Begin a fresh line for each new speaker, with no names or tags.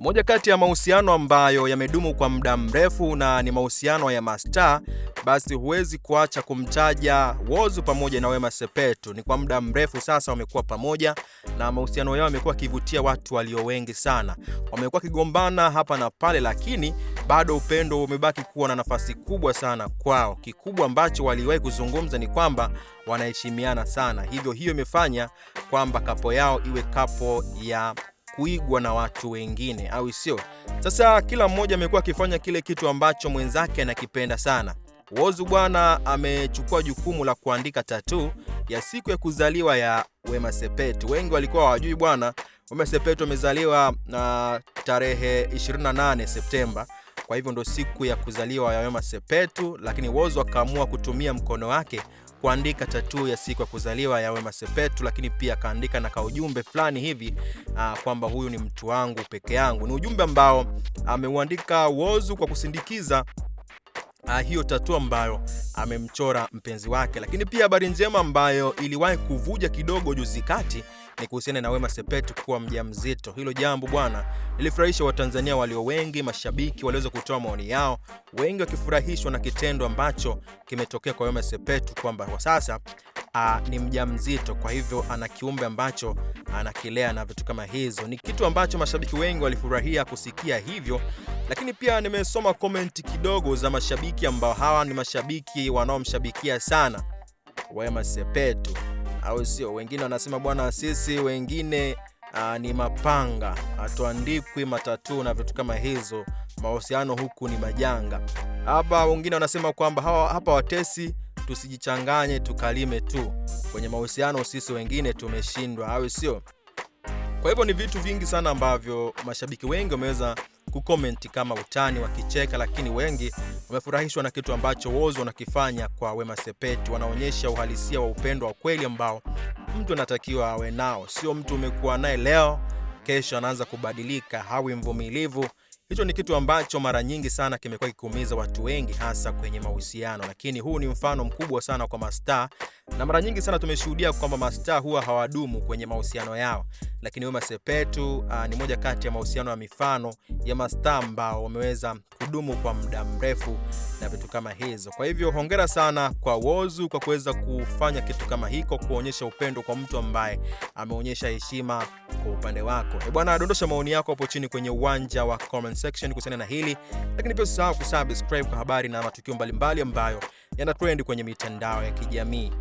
Moja kati ya mahusiano ambayo yamedumu kwa muda mrefu na ni mahusiano ya mastaa, basi huwezi kuacha kumtaja Whozu pamoja na Wema Sepetu. Ni kwa muda mrefu sasa wamekuwa pamoja na mahusiano yao yamekuwa kivutia watu walio wengi sana. Wamekuwa kigombana hapa na pale, lakini bado upendo umebaki kuwa na nafasi kubwa sana kwao. Kikubwa ambacho waliwahi kuzungumza ni kwamba wanaheshimiana sana. Hiyo imefanya kwamba kapo yao iwe kapo ya kuigwa na watu wengine, au sio? Sasa kila mmoja amekuwa akifanya kile kitu ambacho mwenzake anakipenda sana. Whozu bwana amechukua jukumu la kuandika tattoo ya siku ya kuzaliwa ya Wema Sepetu. Wengi walikuwa hawajui bwana, Wema Sepetu amezaliwa na tarehe 28 Septemba. Kwa hivyo ndo siku ya kuzaliwa ya Wema Sepetu, lakini Whozu akaamua kutumia mkono wake kuandika tattoo ya siku ya kuzaliwa ya Wema Sepetu, lakini pia akaandika na kaujumbe fulani hivi kwamba huyu ni mtu wangu peke yangu. Ni ujumbe ambao ameuandika Whozu kwa kusindikiza hiyo tattoo ambayo amemchora mpenzi wake. Lakini pia habari njema ambayo iliwahi kuvuja kidogo juzi kati ni kuhusiana na Wema Sepetu kuwa mjamzito. Hilo jambo bwana lilifurahisha Watanzania walio wengi. Mashabiki waliweza kutoa maoni yao, wengi wakifurahishwa na kitendo ambacho kimetokea kwa Wema Sepetu kwamba kwa sasa ni mjamzito, kwa hivyo ana kiumbe ambacho anakilea na vitu kama hizo. Ni kitu ambacho mashabiki wengi walifurahia kusikia hivyo. Lakini pia nimesoma comment kidogo za mashabiki ambao hawa ni mashabiki wanaomshabikia sana Wema Sepetu, au sio? Wengine wanasema bwana, sisi wengine ni mapanga, hatuandikwi matatu na vitu kama hizo, mahusiano huku ni majanga. Hapa wengine wanasema kwamba hapa watesi tusijichanganye, tukalime tu kwenye mahusiano, sisi wengine tumeshindwa, au sio? Kwa hivyo ni vitu vingi sana ambavyo mashabiki wengi wameweza kucomment kama utani wakicheka, lakini wengi wamefurahishwa na kitu ambacho Whozu wanakifanya kwa Wema Sepetu. Wanaonyesha uhalisia wa upendo wa kweli ambao mtu anatakiwa awe nao, sio mtu umekuwa naye leo kesho anaanza kubadilika, hawi mvumilivu. Hicho ni kitu ambacho mara nyingi sana kimekuwa kikuumiza watu wengi, hasa kwenye mahusiano. Lakini huu ni mfano mkubwa sana kwa mastaa, na mara nyingi sana tumeshuhudia kwamba mastaa huwa hawadumu kwenye mahusiano yao, lakini Wema Sepetu ni moja kati ya mahusiano ya mifano ya mastaa ambao wameweza kudumu kwa muda mrefu na vitu kama hizo. Kwa hivyo hongera sana kwa Whozu kwa kuweza kufanya kitu kama hiko, kuonyesha upendo kwa mtu ambaye ameonyesha heshima kwa upande wako. Bwana, dondosha maoni yako hapo chini kwenye uwanja wa comment section kuhusiana na hili, lakini pia usisahau kusubscribe kwa habari na matukio mbalimbali ambayo yana trend kwenye mitandao ya kijamii.